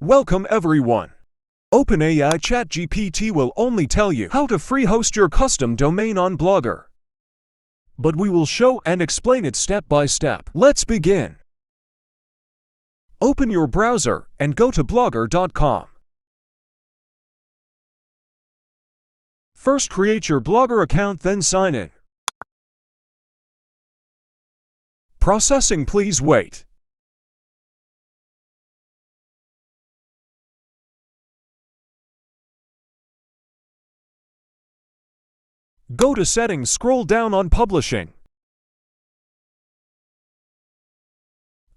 Welcome everyone. OpenAI Chatgpt will only tell you how to free host your custom domain on Blogger. But we will show and explain it step by step. Let's begin. Open your browser and go to blogger.com. First create your Blogger account, then sign in. Processing, please wait. Go to Settings, scroll down on Publishing.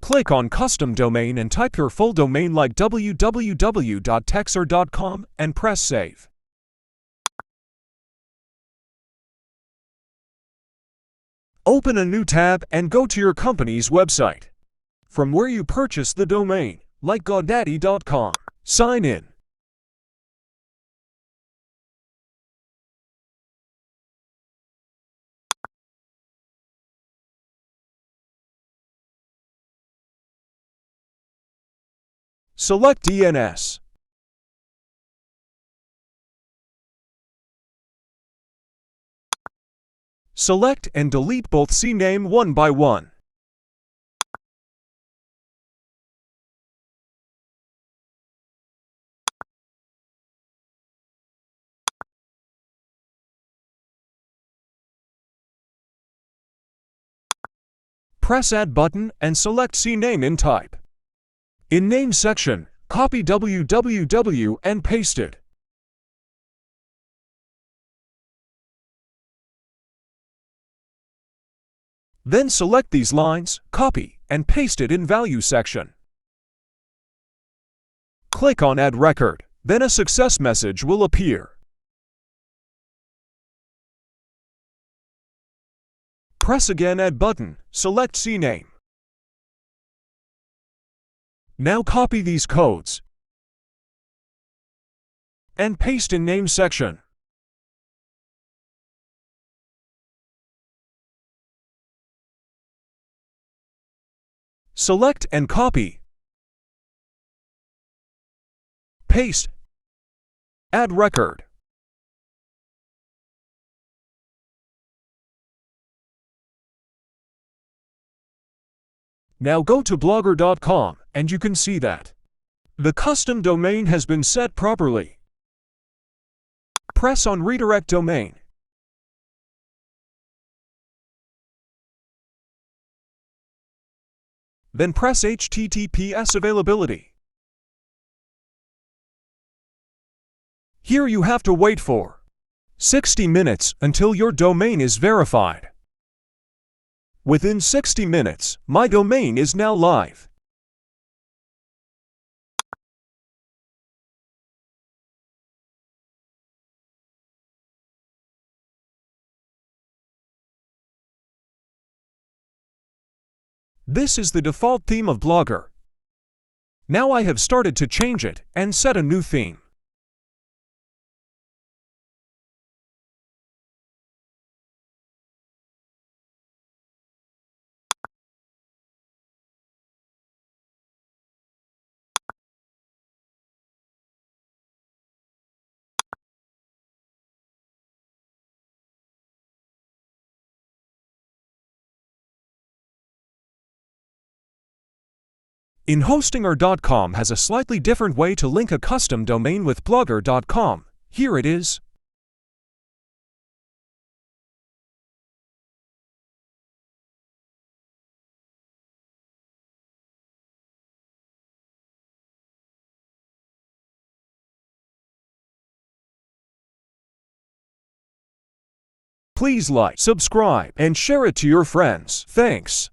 Click on Custom Domain and type your full domain like www.techsser.com and press Save. Open a new tab and go to your company's website, from where you purchased the domain, like godaddy.com. Sign in. Select DNS. Select and delete both CNAME one by one. Press Add button and select CNAME in Type. In Name section, copy www and paste it. Then select these lines, copy, and paste it in Value section. Click on Add Record, then a success message will appear. Press again Add button, select CNAME. Now copy these codes and paste in Name section. Select and copy. Paste. Add record. Now go to blogger.com and you can see that the custom domain has been set properly. Press on Redirect Domain. Then press HTTPS Availability. Here you have to wait for 60 minutes until your domain is verified. Within 60 minutes, my domain is now live. This is the default theme of Blogger. Now I have started to change it and set a new theme. In Hostinger.com has a slightly different way to link a custom domain with Blogger.com. Here it is. Please like, subscribe, and share it to your friends. Thanks.